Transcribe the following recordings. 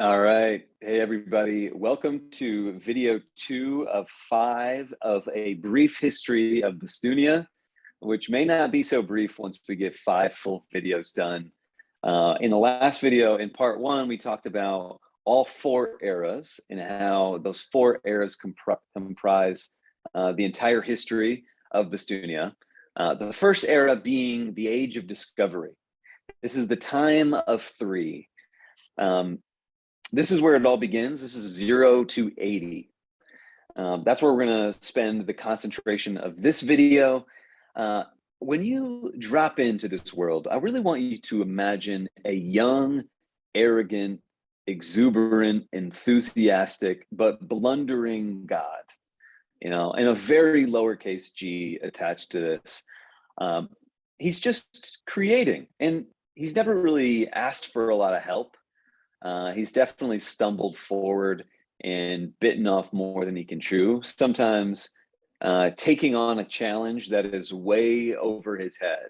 All right. Hey, everybody. Welcome to video 2 of 5 of a brief history of Bastunia, which may not be so brief once we get 5 full videos done. In the last video, in part 1, we talked about all 4 eras and how those 4 eras comprise the entire history of Bastunia. The first era being the Age of Discovery. This is the time of 3. This is where it all begins. This is 0 to 80. That's where we're going to spend the concentration of this video. When you drop into this world, I really want you to imagine a young, arrogant, exuberant, enthusiastic, but blundering God, and a very lowercase g attached to this. He's just creating, and he's never really asked for a lot of help. He's definitely stumbled forward and bitten off more than he can chew, sometimes taking on a challenge that is way over his head.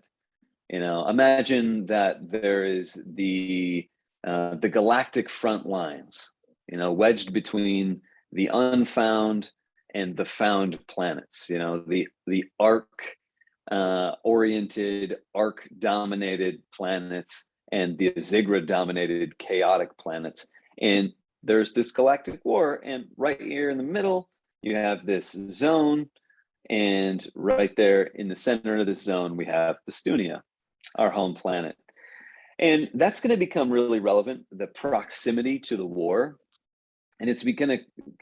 Imagine that there is the galactic front lines, wedged between the unfound and the found planets, the arc oriented, arc dominated planets and the Zigra dominated chaotic planets. And there's this galactic war, and right here in the middle, you have this zone, and right there in the center of this zone, we have Bastunia, our home planet. And that's going to become really relevant, the proximity to the war. And it's going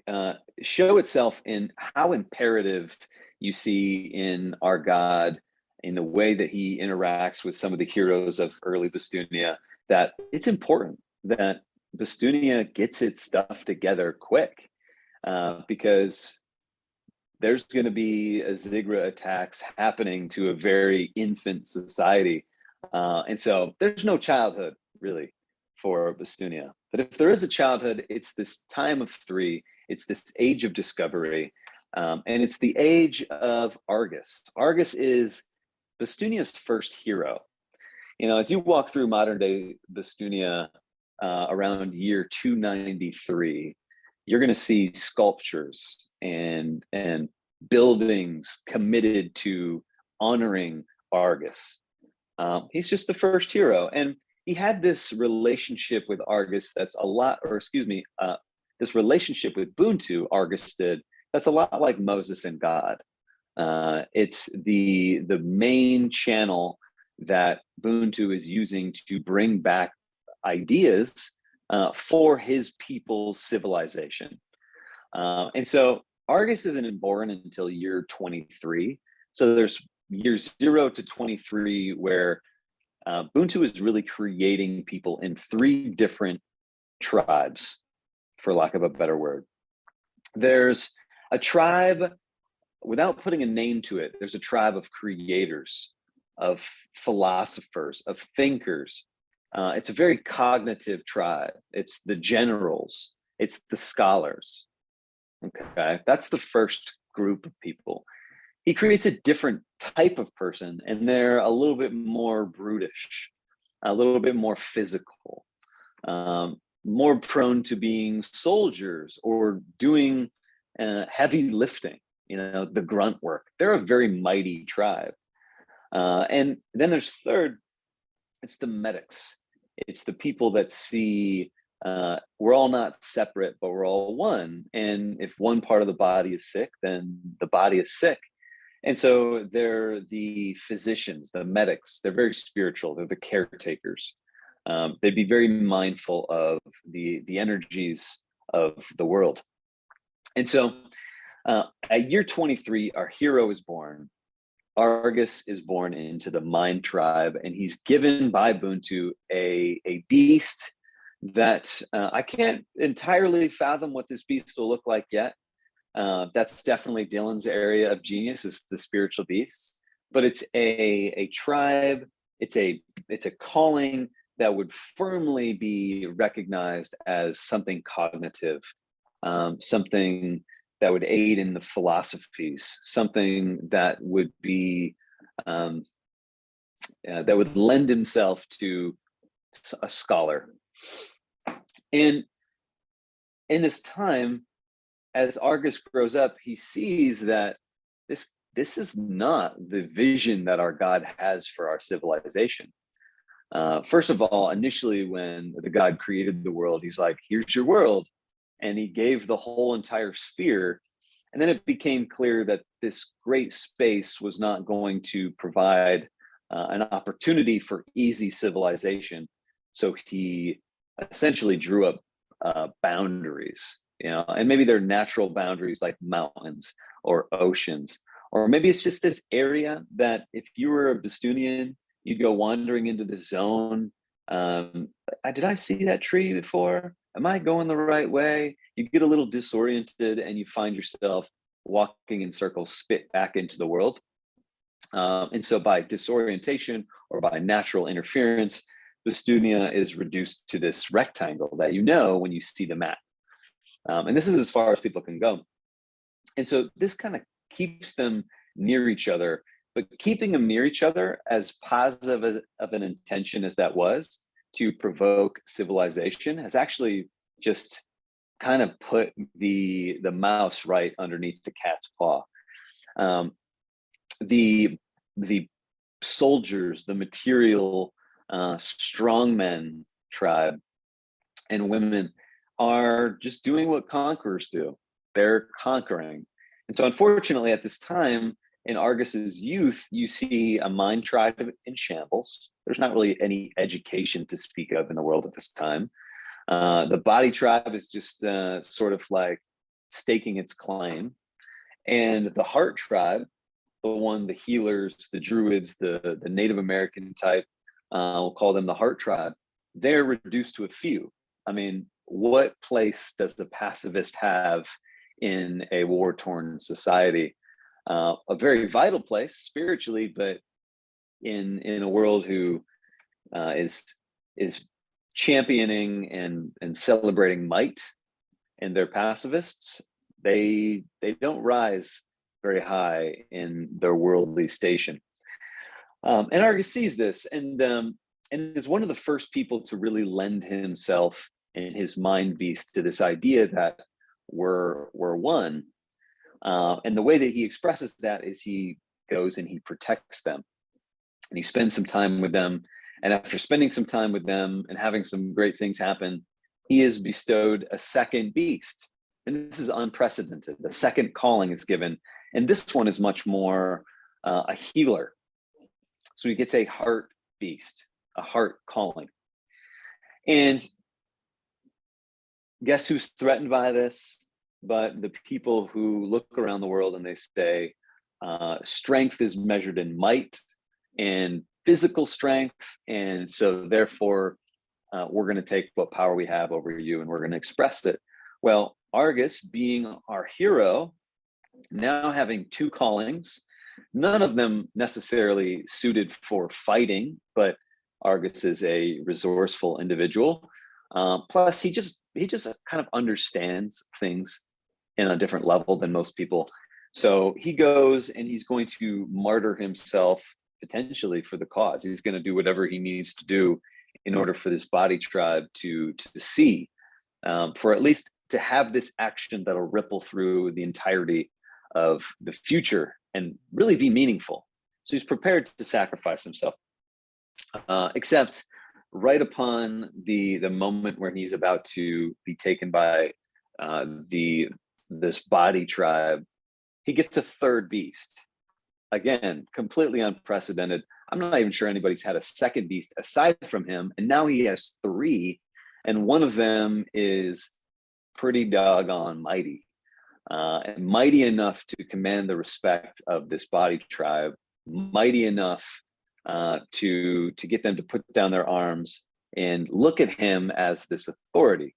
to show itself in how imperative you see in our God, in the way that he interacts with some of the heroes of early Bastunia, that it's important that Bastunia gets its stuff together quick, because there's going to be a Zigra attacks happening to a very infant society. And so there's no childhood really for Bastunia. But if there is a childhood, it's this time of 3, it's this age of discovery, and it's the age of Argus. Argus is Bastunia's first hero. As you walk through modern day Bastunia around year 293, you're going to see sculptures and buildings committed to honoring Argus. He's just the first hero, and he had this relationship with Argus that's a lot, or excuse me, this relationship with Buntu, Argus did, that's a lot like Moses and God. It's the main channel that Buntu is using to bring back ideas for his people's civilization. And so Argus isn't born until year 23. So there's years 0 to 23 where Buntu is really creating people in 3 different tribes, for lack of a better word. There's a tribe, without putting a name to it, there's a tribe of creators, of philosophers, of thinkers. It's a very cognitive tribe. It's the generals, it's the scholars. Okay, that's the first group of people. He creates a different type of person, and they're a little bit more brutish, a little bit more physical, more prone to being soldiers or doing heavy lifting, the grunt work. They're a very mighty tribe. And then there's third, it's the medics. It's the people that see we're all not separate, but we're all one. And if one part of the body is sick, then the body is sick. And so they're the physicians, the medics. They're very spiritual. They're the caretakers. They'd be very mindful of the energies of the world. And so at year 23, our hero is born. Argus is born into the Mind tribe, and he's given by Buntu a beast that I can't entirely fathom what this beast will look like yet. That's definitely Dylan's area of genius, is the spiritual beasts. But it's a tribe, it's a calling that would firmly be recognized as something cognitive, something that would aid in the philosophies, something that would be that would lend himself to a scholar. And in this time, as Argus grows up, he sees that this is not the vision that our God has for our civilization. First of all, initially, when the God created the world, he's like, here's your world. And he gave the whole entire sphere. And then it became clear that this great space was not going to provide an opportunity for easy civilization. So he essentially drew up boundaries, and maybe they're natural boundaries like mountains or oceans, or maybe it's just this area that if you were a Bastunian, you'd go wandering into the zone. Did I see that tree before? Am I going the right way? You get a little disoriented and you find yourself walking in circles, spit back into the world. And so by disorientation or by natural interference, Bastunia is reduced to this rectangle that when you see the map. And this is as far as people can go. And so this kind of keeps them near each other, but keeping them near each other, as positive of an intention as that was to provoke civilization, has actually just kind of put the mouse right underneath the cat's paw. The soldiers, the material strongmen tribe and women are just doing what conquerors do. They're conquering. And so unfortunately at this time in Argus's youth, you see a mind tribe in shambles. There's not really any education to speak of in the world at this time. The body tribe is just sort of like staking its claim. And the heart tribe, the healers, the druids, the Native American type, we'll call them the heart tribe, they're reduced to a few. I mean, what place does the pacifist have in a war-torn society? A very vital place spiritually, but in a world who is championing and celebrating might, and they're pacifists, they don't rise very high in their worldly station. And Argus sees this and is one of the first people to really lend himself and his mind beast to this idea that we're one. And the way that he expresses that is he goes and he protects them. And he spends some time with them. And after spending some time with them and having some great things happen, he is bestowed a second beast. And this is unprecedented. The second calling is given. And this one is much more a healer. So he gets a heart beast, a heart calling. And guess who's threatened by this? But the people who look around the world and they say, strength is measured in might and physical strength. And so therefore, we're going to take what power we have over you and we're going to express it. Well, Argus, being our hero, now having two callings, none of them necessarily suited for fighting, but Argus is a resourceful individual. Plus, he just kind of understands things in a different level than most people. So he goes and he's going to martyr himself potentially for the cause. He's going to do whatever he needs to do in order for this body tribe to see, for at least to have this action that'll ripple through the entirety of the future and really be meaningful. So he's prepared to sacrifice himself, except right upon the moment where he's about to be taken by this body tribe, he gets a third beast. Again, completely unprecedented. I'm not even sure anybody's had a second beast aside from him. And now he has three. And one of them is pretty doggone mighty. And mighty enough to command the respect of this body tribe, mighty enough to get them to put down their arms and look at him as this authority.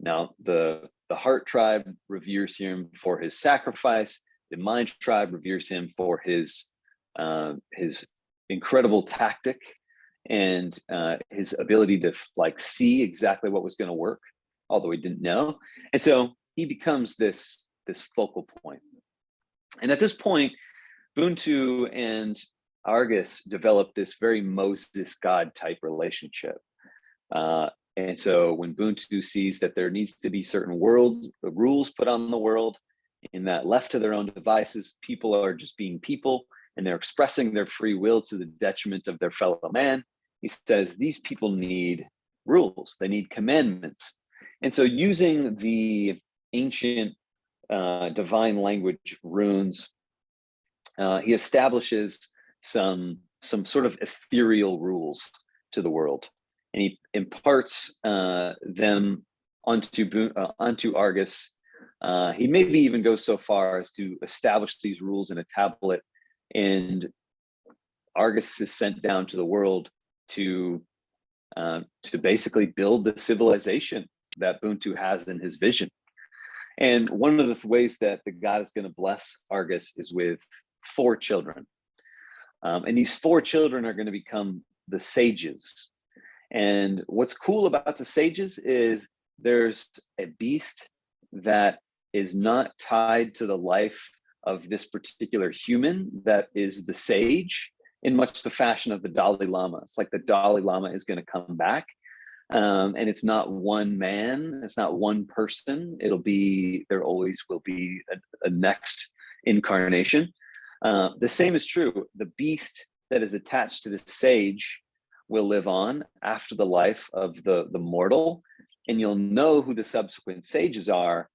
Now, the heart tribe reveres him for his sacrifice. The mind tribe reveres him for his incredible tactic and his ability to see exactly what was going to work, although he didn't know. And so he becomes this focal point. And at this point, Buntu and Argus develop this very Moses God type relationship. And so when Ubuntu sees that there needs to be certain rules put on the world, in that left to their own devices, people are just being people and they're expressing their free will to the detriment of their fellow man, he says these people need rules, they need commandments. And so using the ancient divine language runes, he establishes some sort of ethereal rules to the world, and he imparts them onto Argus. He maybe even goes so far as to establish these rules in a tablet, and Argus is sent down to the world to basically build the civilization that Ubuntu has in his vision. And one of the ways that the god is going to bless Argus is with 4 children. And these 4 children are going to become the sages. And what's cool about the sages is there's a beast that is not tied to the life of this particular human that is the sage, in much the fashion of the Dalai Lama. It's like the Dalai Lama is going to come back. And it's not one man, it's not one person. There always will be a next incarnation. The same is true. The beast that is attached to the sage will live on after the life of the mortal, and you'll know who the subsequent sages are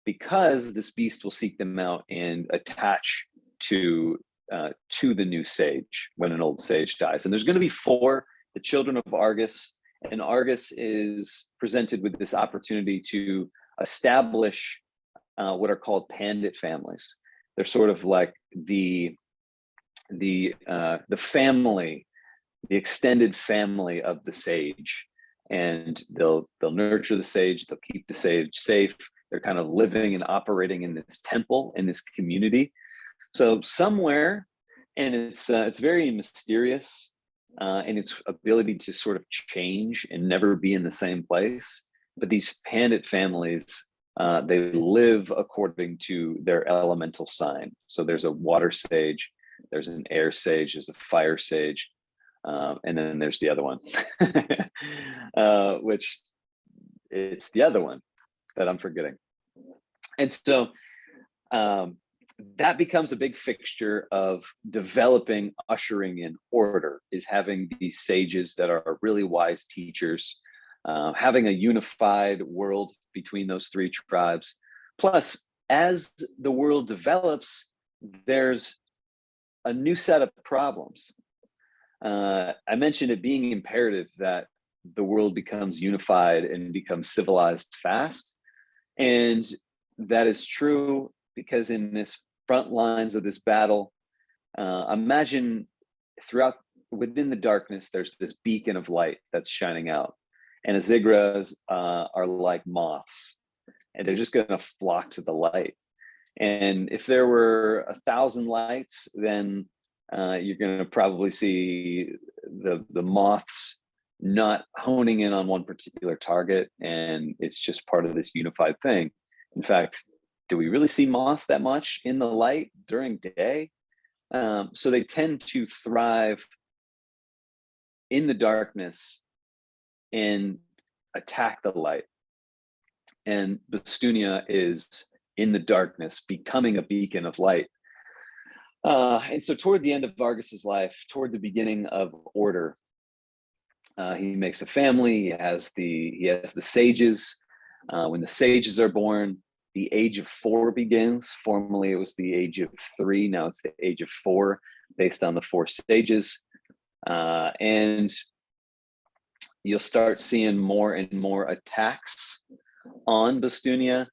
because this beast will seek them out and attach to the new sage when an old sage dies. And there's going to be 4, the children of Argus, and Argus is presented with this opportunity to establish what are called pandit families. They're sort of like the family, the extended family of the sage, and they'll nurture the sage, they'll keep the sage safe. They're kind of living and operating in this temple, in this community. So somewhere, and it's very mysterious in its ability to sort of change and never be in the same place. But these pandit families, they live according to their elemental sign. So there's a water sage, there's an air sage, there's a fire sage, and then there's the other one, which it's the other one that I'm forgetting. And so that becomes a big fixture of developing, ushering in order, is having these sages that are really wise teachers, having a unified world between those 3 tribes. Plus, as the world develops, there's a new set of problems. I mentioned it being imperative that the world becomes unified and becomes civilized fast. And that is true because in this front lines of this battle, imagine within the darkness, there's this beacon of light that's shining out. And Azigras are like moths, and they're just going to flock to the light. And if there were 1,000 lights, then you're going to probably see the moths not honing in on one particular target, and it's just part of this unified thing. In fact, do we really see moths that much in the light during day? So they tend to thrive in the darkness and attack the light. And Bastunia is in the darkness, becoming a beacon of light. And so toward the end of Argus's life, toward the beginning of order, he makes a family. He has the sages. When the sages are born, the age of 4 begins. Formerly, it was the age of 3. Now it's the age of 4, based on the 4 sages. And you'll start seeing more and more attacks on Bastunia,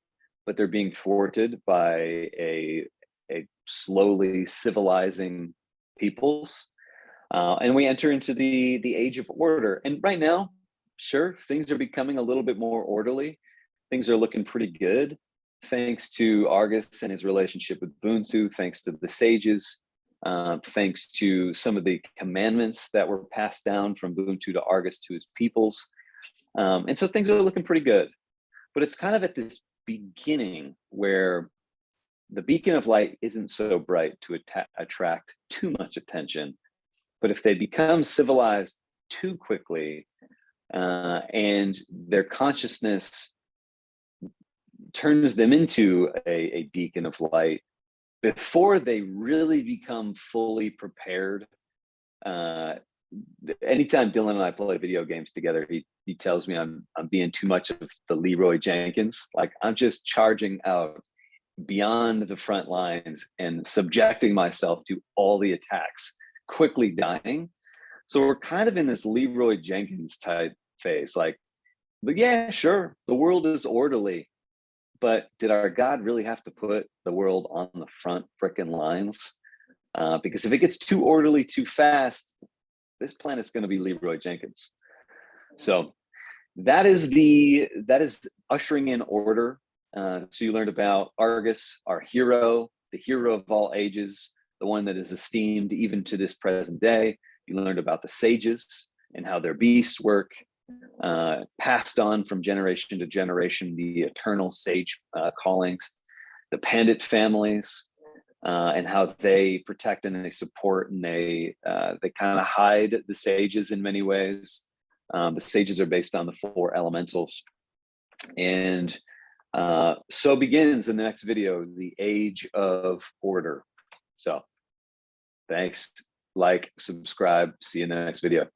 but they're being thwarted by a slowly civilizing peoples. And we enter into the age of order. And right now, sure, things are becoming a little bit more orderly. Things are looking pretty good, thanks to Argus and his relationship with Ubuntu, thanks to the sages, thanks to some of the commandments that were passed down from Ubuntu to Argus to his peoples. And so things are looking pretty good. But it's kind of at this beginning where the beacon of light isn't so bright to attract too much attention. But if they become civilized too quickly, and their consciousness turns them into a beacon of light before they really become fully prepared. Anytime Dylan and I play video games together, he tells me I'm being too much of the Leroy Jenkins. Like, I'm just charging out beyond the front lines and subjecting myself to all the attacks, quickly dying. So we're kind of in this Leroy Jenkins type phase. Like, but yeah, sure, the world is orderly, but did our God really have to put the world on the front frickin' lines? Because if it gets too orderly too fast, this planet's going to be Leroy Jenkins. So that is ushering in order. So you learned about Argus, our hero, the hero of all ages, the one that is esteemed even to this present day. You learned about the sages and how their beasts work, passed on from generation to generation, the eternal sage callings, the Pandit families, and how they protect and they support and they kind of hide the sages in many ways. The sages are based on the 4 elementals. And so begins in the next video, the age of order. So thanks, like, subscribe, see you in the next video.